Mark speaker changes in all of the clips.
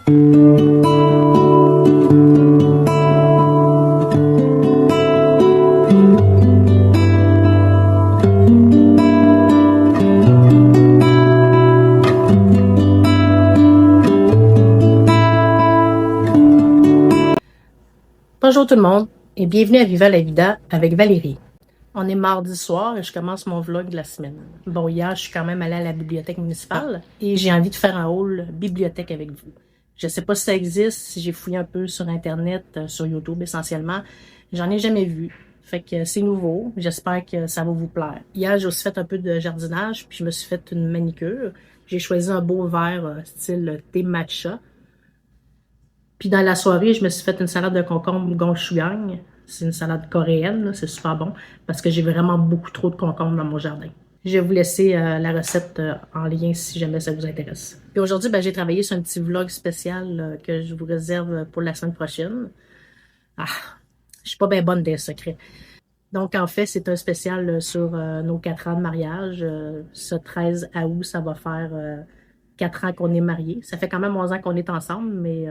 Speaker 1: Bonjour tout le monde et bienvenue à Viva la Vida avec Valérie. On est mardi soir et je commence mon vlog de la semaine. Bon, hier, je suis quand même allée à la bibliothèque municipale et j'ai envie de faire un haul bibliothèque avec vous. Je sais pas si ça existe, si j'ai fouillé un peu sur Internet, sur YouTube essentiellement. J'en ai jamais vu. Fait que c'est nouveau. J'espère que ça va vous plaire. Hier, j'ai aussi fait un peu de jardinage puis je me suis fait une manicure. J'ai choisi un beau verre style thé matcha. Puis dans la soirée, je me suis fait une salade de concombre gochujang. C'est une salade coréenne, c'est super bon parce que j'ai vraiment beaucoup trop de concombres dans mon jardin. Je vais vous laisser la recette en lien si jamais ça vous intéresse. Puis aujourd'hui, j'ai travaillé sur un petit vlog spécial que je vous réserve pour la semaine prochaine. Ah, je suis pas bien bonne des secrets. Donc en fait, c'est un spécial sur nos 4 ans de mariage. Ce 13 août, ça va faire 4 ans qu'on est mariés. Ça fait quand même 11 ans qu'on est ensemble, mais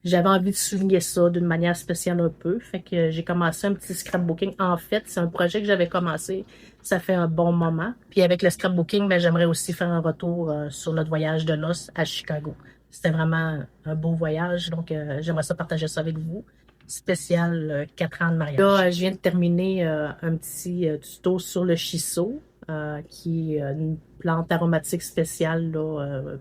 Speaker 1: j'avais envie de souligner ça d'une manière spéciale un peu. Fait que j'ai commencé un petit scrapbooking. En fait, c'est un projet que j'avais commencé, ça fait un bon moment. Puis avec le scrapbooking, j'aimerais aussi faire un retour sur notre voyage de noces à Chicago. C'était vraiment un beau voyage, donc j'aimerais ça partager ça avec vous. Spécial 4 ans de mariage. Là, je viens de terminer un petit tuto sur le shiso, qui est une plante aromatique spéciale là,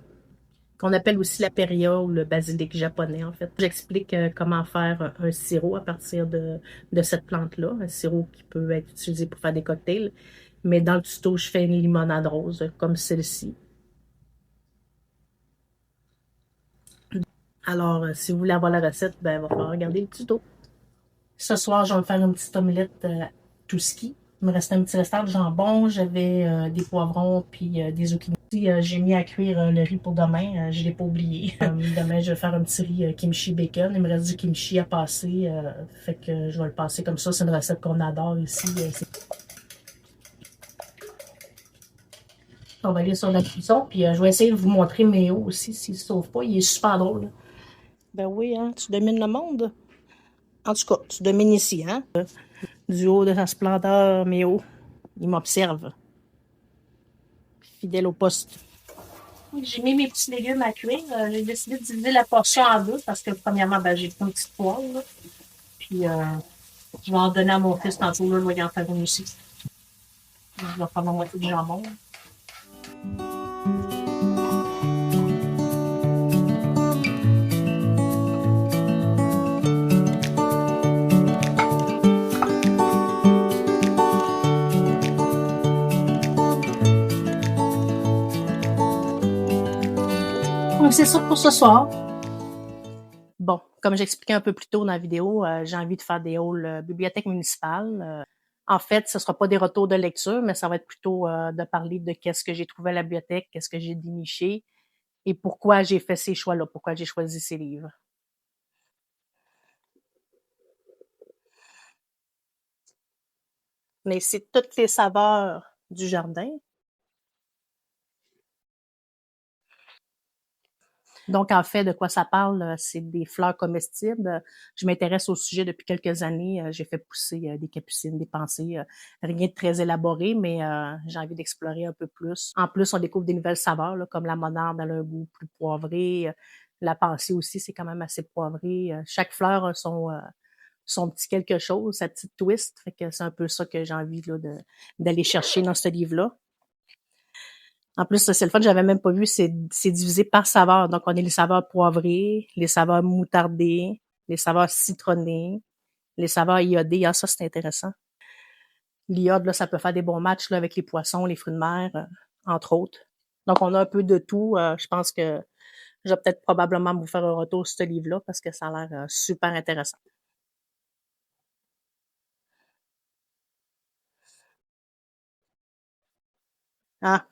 Speaker 1: qu'on appelle aussi la péria ou le basilic japonais, en fait. J'explique comment faire un sirop à partir de cette plante-là, un sirop qui peut être utilisé pour faire des cocktails. Mais dans le tuto, je fais une limonade rose, comme celle-ci. Alors, si vous voulez avoir la recette, il va falloir regarder le tuto. Ce soir, je vais me faire une petite omelette tout ski. Il me restait un petit restant de jambon, j'avais des poivrons puis des zucchini. J'ai mis à cuire le riz pour demain, je ne l'ai pas oublié. Demain, je vais faire un petit riz kimchi bacon. Il me reste du kimchi à passer, fait que je vais le passer comme ça. C'est une recette qu'on adore ici. On va aller sur la cuisson, puis je vais essayer de vous montrer Méo aussi, s'il ne se sauve pas. Il est super drôle. Ben oui, hein, tu domines le monde. En tout cas, tu domines ici, hein. Du haut de sa splendeur, Méo, il m'observe. Fidèle au poste. J'ai mis mes petits légumes à cuire. J'ai décidé de diviser la portion en deux parce que, premièrement, j'ai pris une petite poêle. Là. Puis, je vais en donner à mon fils tantôt. Là, je vais en faire une aussi. Je vais faire ma moitié de jambon. Donc, c'est ça pour ce soir. Bon, comme j'expliquais un peu plus tôt dans la vidéo, j'ai envie de faire des hauls bibliothèque municipale. En fait, ce ne sera pas des retours de lecture, mais ça va être plutôt de parler de qu'est-ce que j'ai trouvé à la bibliothèque, qu'est-ce que j'ai déniché et pourquoi j'ai fait ces choix-là, pourquoi j'ai choisi ces livres. Mais c'est toutes les saveurs du jardin. Donc, en fait, de quoi ça parle, c'est des fleurs comestibles. Je m'intéresse au sujet depuis quelques années. J'ai fait pousser des capucines, des pensées, rien de très élaboré, mais j'ai envie d'explorer un peu plus. En plus, on découvre des nouvelles saveurs, là, comme la monarde, elle a un goût plus poivré. La pensée aussi, c'est quand même assez poivré. Chaque fleur a son petit quelque chose, sa petite twist. Fait que c'est un peu ça que j'ai envie là, d'aller chercher dans ce livre-là. En plus, c'est le fun, j'avais même pas vu, c'est divisé par saveur. Donc, on a les saveurs poivrées, les saveurs moutardées, les saveurs citronnées, les saveurs iodées. Ah, ça, c'est intéressant. L'iode, là, ça peut faire des bons matchs là, avec les poissons, les fruits de mer, entre autres. Donc, on a un peu de tout. Je pense que je vais peut-être probablement vous faire un retour sur ce livre-là parce que ça a l'air super intéressant. Ah,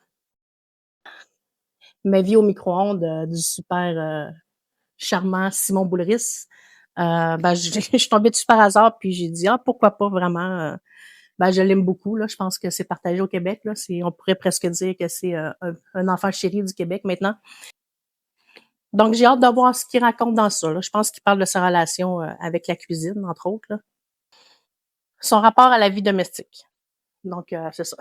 Speaker 1: ma vie au micro-ondes du super charmant Simon Boulris. Je suis tombée dessus par hasard, puis j'ai dit, ah, pourquoi pas vraiment. Je l'aime beaucoup. Là. Je pense que c'est partagé au Québec. Là. On pourrait presque dire que c'est un enfant chéri du Québec maintenant. Donc, j'ai hâte de voir ce qu'il raconte dans ça, là. Je pense qu'il parle de sa relation avec la cuisine, entre autres, là. Son rapport à la vie domestique. Donc, c'est ça.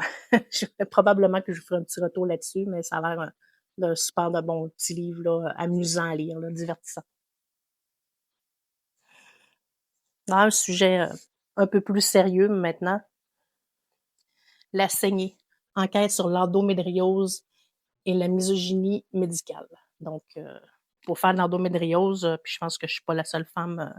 Speaker 1: Probablement que je vous ferai un petit retour là-dessus, mais ça a l'air d'un super de bon petit livre, là, amusant à lire, là, divertissant. Dans un sujet un peu plus sérieux maintenant, la saignée. Enquête sur l'endométriose et la misogynie médicale. Donc, pour faire de l'endométriose, puis je pense que je suis pas la seule femme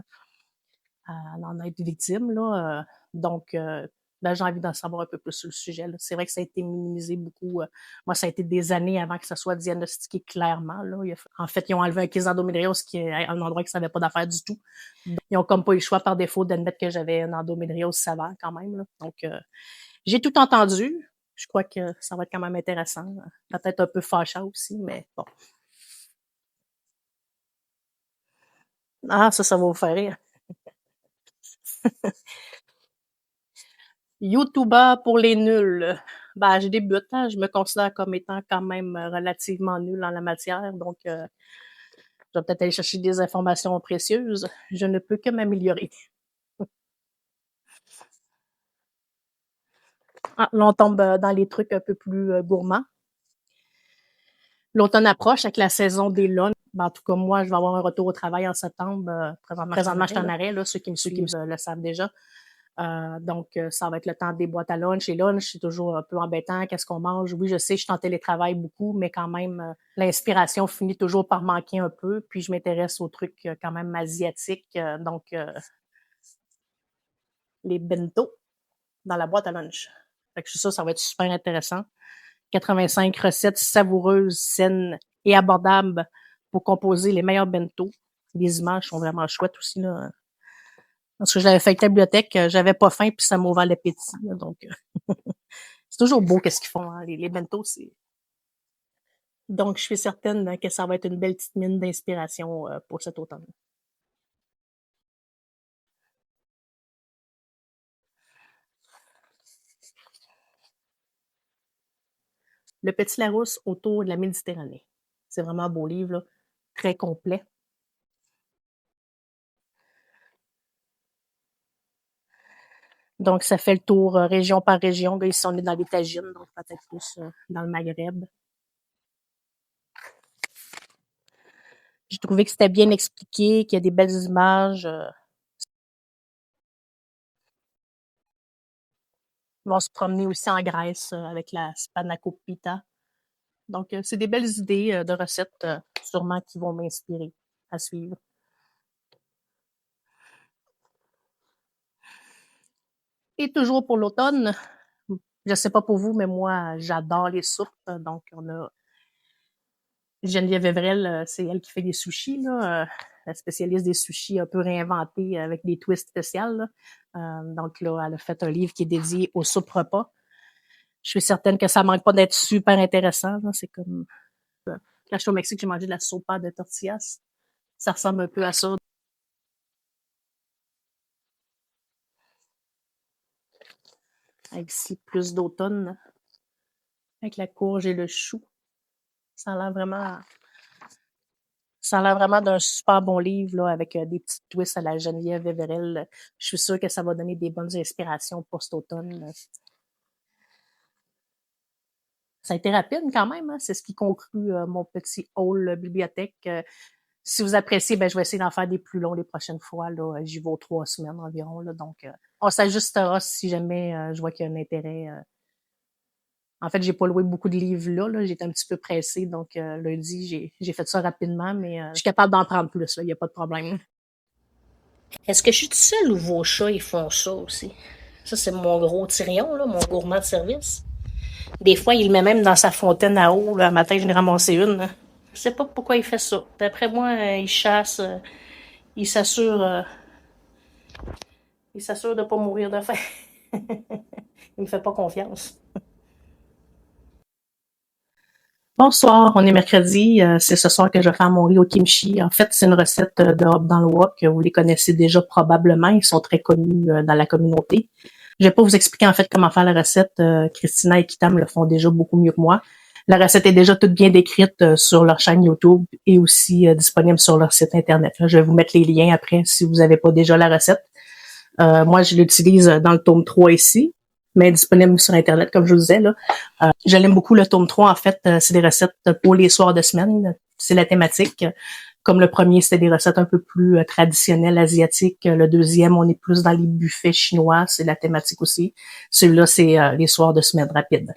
Speaker 1: à en être victime, là. Donc, là, j'ai envie d'en savoir un peu plus sur le sujet, là. C'est vrai que ça a été minimisé beaucoup. Moi, ça a été des années avant que ça soit diagnostiqué clairement, là. En fait, ils ont enlevé un kiss d'endométriose qui est un endroit qui ne savait pas d'affaire du tout. Ils ont comme pas eu le choix par défaut d'admettre que j'avais une endométriose sévère quand même, là. Donc, j'ai tout entendu. Je crois que ça va être quand même intéressant. Peut-être un peu fâchant aussi, mais bon. Ah, ça va vous faire rire. YouTuber pour les nuls. Ben, je débute, hein. Je me considère comme étant quand même relativement nulle en la matière, donc je vais peut-être aller chercher des informations précieuses. Je ne peux que m'améliorer. Ah, là, on tombe dans les trucs un peu plus gourmands. L'automne approche avec la saison des lunchs. Ben, en tout cas, moi, je vais avoir un retour au travail en septembre. Présentement, je suis en arrêt. Là. Ceux qui me suivent le savent déjà. Donc, ça va être le temps des boîtes à lunch. Et lunch, c'est toujours un peu embêtant. Qu'est-ce qu'on mange? Oui, je sais, je suis en télétravail beaucoup, mais quand même, l'inspiration finit toujours par manquer un peu. Puis, je m'intéresse aux trucs quand même asiatiques. Donc, les bento dans la boîte à lunch. Fait que je suis sûre que ça va être super intéressant. 85 recettes savoureuses, saines et abordables pour composer les meilleurs bento. Les images sont vraiment chouettes aussi, là. Parce que je l'avais fait avec la bibliothèque, j'avais pas faim, puis ça m'a ouvert l'appétit. Donc, c'est toujours beau qu'est-ce qu'ils font, hein, les bentos. Donc, je suis certaine que ça va être une belle petite mine d'inspiration pour cet automne. Le Petit Larousse autour de la Méditerranée. C'est vraiment un beau livre, là, très complet. Donc, ça fait le tour région par région. Là, ici, on est dans les Tagines, donc peut-être plus dans le Maghreb. J'ai trouvé que c'était bien expliqué, qu'il y a des belles images. Ils vont se promener aussi en Grèce avec la spanakopita. Donc, c'est des belles idées de recettes, sûrement qui vont m'inspirer à suivre. Et toujours pour l'automne, je sais pas pour vous, mais moi, j'adore les soupes. Donc, on a Geneviève Evrel, c'est elle qui fait des sushis, là, la spécialiste des sushis un peu réinventés avec des twists spéciaux. Donc là, elle a fait un livre qui est dédié aux soupes repas. Je suis certaine que ça manque pas d'être super intéressant, là. C'est comme quand je suis au Mexique, j'ai mangé de la sopa de tortillas. Ça ressemble un peu à ça. Avec ici plus d'automne, avec la courge et le chou. Ça a l'air vraiment, ça a l'air vraiment d'un super bon livre, là, avec des petits twists à la Geneviève Evrel. Je suis sûre que ça va donner des bonnes inspirations pour cet automne. Ça a été rapide quand même, hein? C'est ce qui conclut mon petit haul bibliothèque. Si vous appréciez, ben, je vais essayer d'en faire des plus longs les prochaines fois. Là. J'y vais aux 3 semaines environ. Là, donc, on s'ajustera si jamais je vois qu'il y a un intérêt. En fait, j'ai pas loué beaucoup de livres là. J'étais un petit peu pressée. Donc, lundi, j'ai fait ça rapidement, mais je suis capable d'en prendre plus. Il n'y a pas de problème. Est-ce que je suis toute seule ou vos chats, ils font ça aussi? Ça, c'est mon gros Tyrion, là, mon gourmand de service. Des fois, il le met même dans sa fontaine à eau. Là. Un matin, je l'ai ramassé une. Là. Je sais pas pourquoi il fait ça. D'après moi, il chasse, il s'assure, il s'assure de pas mourir de faim. Il me fait pas confiance. Bonsoir, on est mercredi. C'est ce soir que je vais faire mon riz au kimchi. En fait, c'est une recette de Hop dans le wok que vous les connaissez déjà probablement. Ils sont très connus dans la communauté. Je vais pas vous expliquer en fait comment faire la recette. Christina et Kitam le font déjà beaucoup mieux que moi. La recette est déjà toute bien décrite sur leur chaîne YouTube et aussi disponible sur leur site internet. Là, je vais vous mettre les liens après si vous n'avez pas déjà la recette. Moi, je l'utilise dans le tome 3 ici, mais disponible sur internet, comme je vous disais. Là. Je l'aime beaucoup, le tome 3. En fait, c'est des recettes pour les soirs de semaine. C'est la thématique. Comme le premier, c'était des recettes un peu plus traditionnelles, asiatiques. Le deuxième, on est plus dans les buffets chinois. C'est la thématique aussi. Celui-là, c'est les soirs de semaine rapides.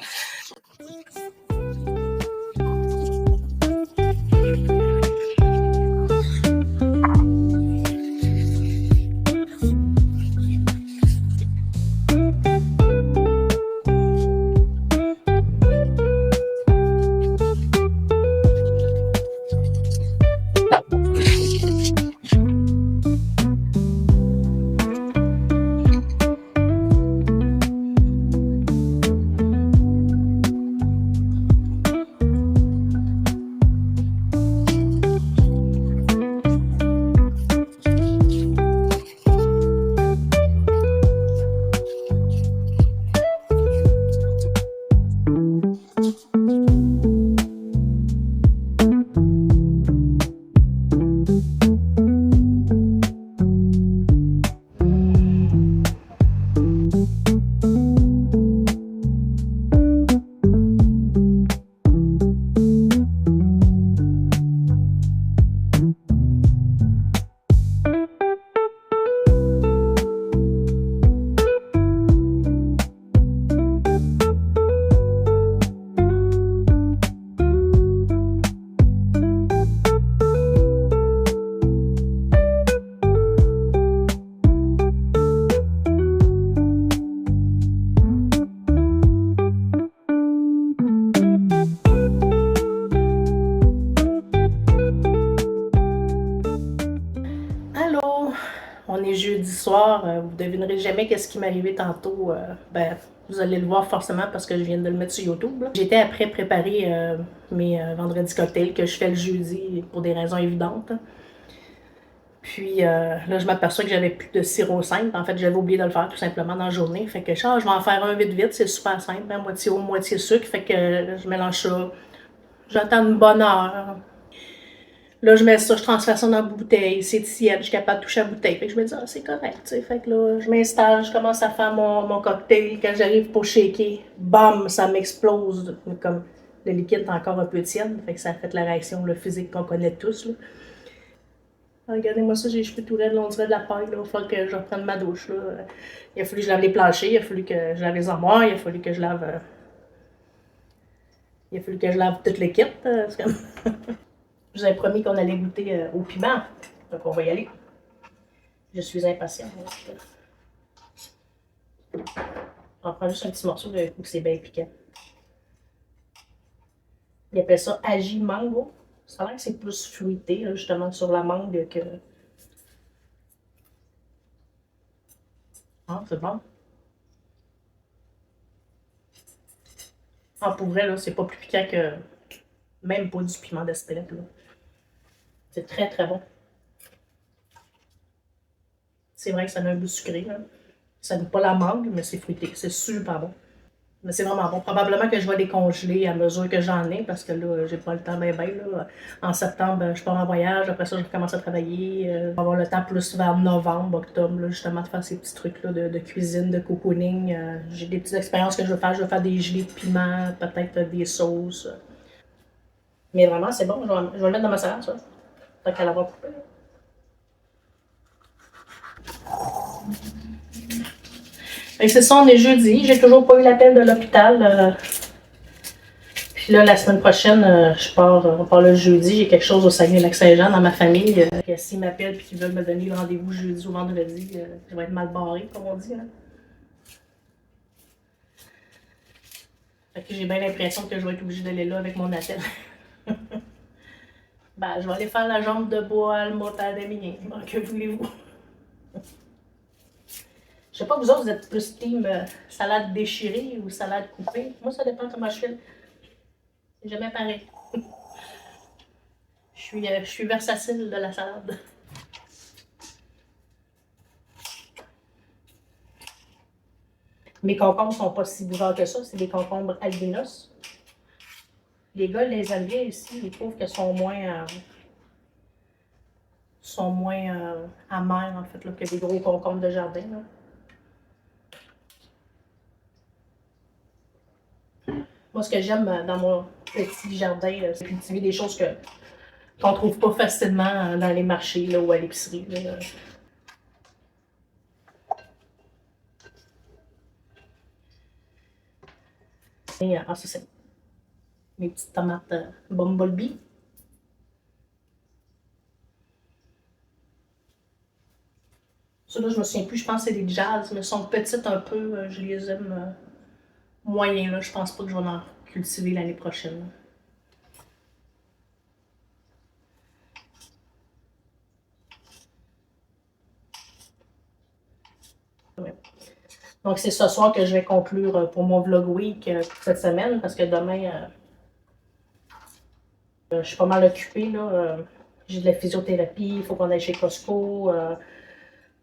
Speaker 1: Allô, on est jeudi soir. Vous devinerez jamais qu'est-ce qui m'est arrivé tantôt. Vous allez le voir forcément parce que je viens de le mettre sur YouTube. J'étais après préparer mes vendredis cocktails que je fais le jeudi pour des raisons évidentes. Puis là, je m'aperçois que j'avais plus de sirop simple. En fait, j'avais oublié de le faire tout simplement dans la journée. Fait que je vais en faire un vite, c'est super simple, hein, moitié eau, moitié sucre. Fait que je mélange ça. J'attends une bonne heure. Là, je mets ça, je transfère ça dans la bouteille, c'est tiède, je suis capable de toucher la bouteille. Fait que je me dis, ah, c'est correct, tu sais. Fait que là, je m'installe, je commence à faire mon cocktail. Quand j'arrive pour shaker, bam, ça m'explose. Comme le liquide est encore un peu tiède, fait que ça a fait la réaction là, physique qu'on connaît tous. Là. Regardez-moi ça, j'ai les cheveux tout raides, on dirait de la paille. Il va falloir que je reprenne ma douche. Là. Il a fallu que je lave les planchers, il a fallu que je lave les armoires, il a fallu que je lave. Il a fallu que je lave toute l'équipe. Comme... Je vous avais promis qu'on allait goûter au piment. Donc on va y aller. Je suis impatiente. On va prendre juste un petit morceau de coup que c'est bien piquant. Ils appellent ça agi mango. Ça a l'air que c'est plus fruité, là, justement, sur la mangue que. Ah, c'est bon. Ah, pour vrai, là, c'est pas plus piquant que. Même pas du piment d'Espelette, là. C'est très, très bon. C'est vrai que ça a un goût sucré, là. Ça goûte pas la mangue, mais c'est fruité. C'est super bon. Mais c'est vraiment bon. Probablement que je vais les congeler à mesure que j'en ai, parce que là, j'ai pas le temps bien, là. En septembre, je pars en voyage. Après ça, je recommence à travailler. Je vais avoir le temps plus vers novembre, octobre, là, justement, de faire ces petits trucs-là de cuisine, de cocooning. J'ai des petites expériences que je veux faire. Je vais faire des gelées de piment, peut-être des sauces. Mais vraiment, c'est bon. Je vais le mettre dans ma salade, ça. Tant qu'à l'avoir coupé. Et c'est ça, on est jeudi. J'ai toujours pas eu l'appel de l'hôpital. Puis là, la semaine prochaine, on part le jeudi. J'ai quelque chose au Saguenay-Lac-Saint-Jean dans ma famille. S'ils m'appellent et qu'ils veulent me donner le rendez-vous jeudi ou vendredi, je vais être mal barré, comme on dit. Hein. Fait que j'ai bien l'impression que je vais être obligée d'aller là avec mon appel. Je vais aller faire la jambe de bois, le motard d'Amien. Que voulez-vous? Je sais pas, vous autres, vous êtes plus team salade déchirée ou salade coupée. Moi, ça dépend comment je fais. C'est jamais pareil. Je suis versatile de la salade. Mes concombres sont pas si bougeants que ça. C'est des concombres albinos. Les gars les alliés ici, ils trouvent qu'elles sont moins amères, en fait, là, que des gros concombres de jardin. Là. Moi, ce que j'aime dans mon petit jardin, c'est cultiver des choses qu'on ne trouve pas facilement dans les marchés là, ou à l'épicerie. Ah, ça, c'est mes petites tomates Bumblebee. Ça, là, je me souviens plus, je pense que c'est des jazz, mais elles sont petites un peu. Je les aime moyen. Là. Je pense pas que je vais en cultiver l'année prochaine. Ouais. Donc, c'est ce soir que je vais conclure pour mon vlog week cette semaine, parce que demain, je suis pas mal occupée. J'ai de la physiothérapie, il faut qu'on aille chez Costco.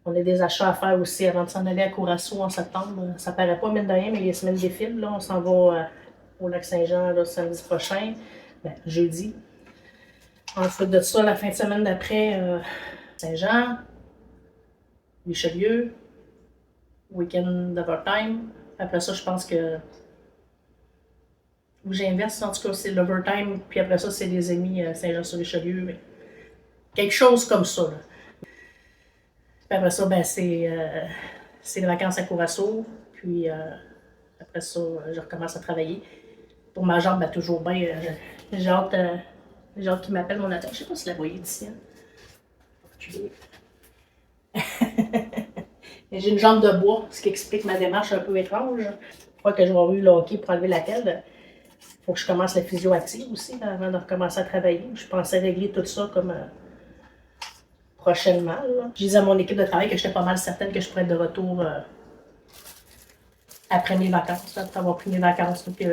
Speaker 1: On a des achats à faire aussi avant de s'en aller à Curaçao en septembre. Ça paraît pas, mine de rien, mais les semaines défilent. Là. On s'en va au Lac-Saint-Jean samedi prochain, jeudi. Ensuite de ça, la fin de semaine d'après, Saint-Jean, Richelieu, week-end d'overtime. Après ça, je pense que. Ou j'inverse, en tout cas, c'est l'overtime, puis après ça, c'est les amis Saint-Jean-sur-Richelieu. Quelque chose comme ça. Là. Puis après ça, c'est les vacances à Curaçao. Puis après ça, je recommence à travailler. Pour ma jambe, toujours bien. J'ai hâte, qu'il m'appelle mon attaque. Je sais pas si la voyez d'ici. Hein. J'ai une jambe de bois, ce qui explique ma démarche un peu étrange. Une fois que je vais avoir eu le hockey pour enlever la pelle, il faut que je commence la physio active aussi là, avant de recommencer à travailler. Je pensais régler tout ça comme prochainement. Là. Je disais à mon équipe de travail que j'étais pas mal certaine que je pourrais être de retour après mes vacances, après avoir pris mes vacances. Là, puis,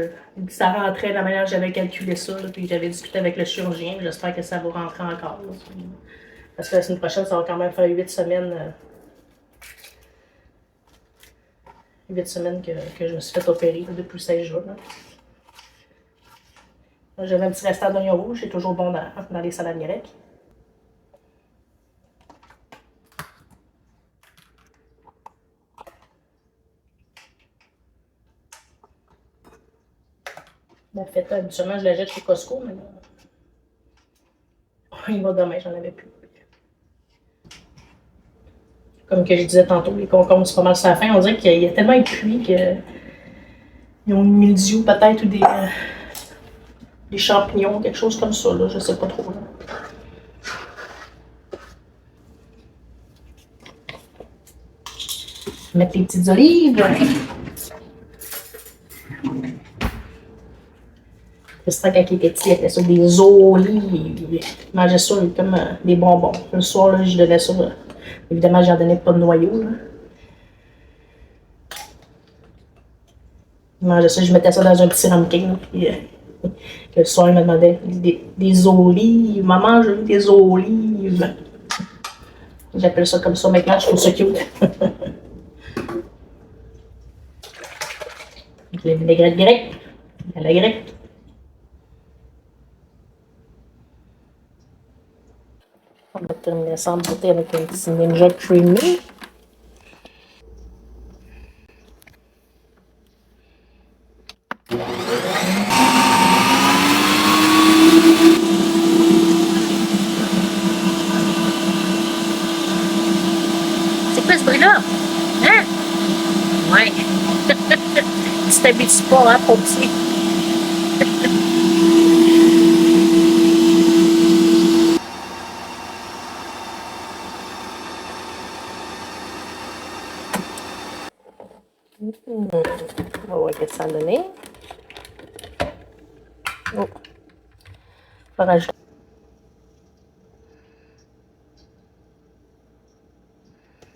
Speaker 1: ça rentrait de la manière que j'avais calculé ça. Là, puis j'avais discuté avec le chirurgien. J'espère que ça va rentrer encore. Là, parce que la semaine prochaine, ça va quand même faire 8 semaines. 8 semaines que je me suis fait opérer là, depuis 16 jours. J'avais un petit restant d'oignon rouge, c'est toujours bon dans les salades grecques. La fête, habituellement, je la jette chez Costco, mais il va demain, j'en avais plus. Comme que je disais tantôt, les concombres, c'est pas mal sur la fin. On dirait qu'il y a tellement de pluie qu'ils ont une mildiou peut-être ou des champignons, quelque chose comme ça, là, je sais pas trop. Là. Mettre les petites olives. Christian, quand il était petit, il était ça des olives. Il mangeait ça comme des bonbons. Le soir, là, je donnais ça. Là. Évidemment, j'en donnais pas de noyau. Là. Il mangeait ça, je mettais ça dans un petit ramequin. Puis, le soir, il me demandait des olives. Maman, je veux des olives. J'appelle ça comme ça maintenant, je trouve ça cute. Les vinaigrettes grecques. À la grecque. On va terminer ça en beauté avec un petit Ninja Creamy. C'est quoi ce bruit-là? Hein? Ouais. Tu t'habitues pas, hein, pour petit. On va voir ce que ça a donné. Oh. Je vais rajouter.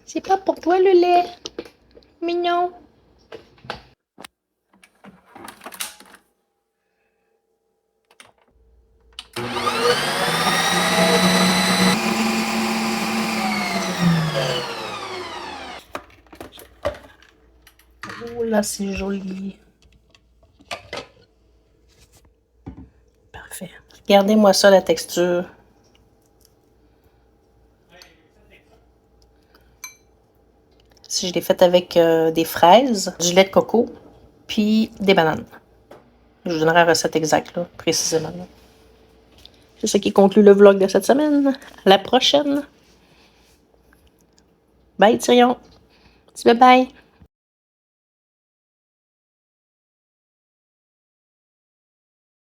Speaker 1: C'est pas pour toi le lait. Mignon. Oh là, c'est joli. Regardez-moi ça, la texture. Si je l'ai faite avec des fraises, du lait de coco, puis des bananes. Je vous donnerai la recette exacte, là, précisément. Là. C'est ça qui conclut le vlog de cette semaine. À la prochaine. Bye, Tyrion. Bye bye.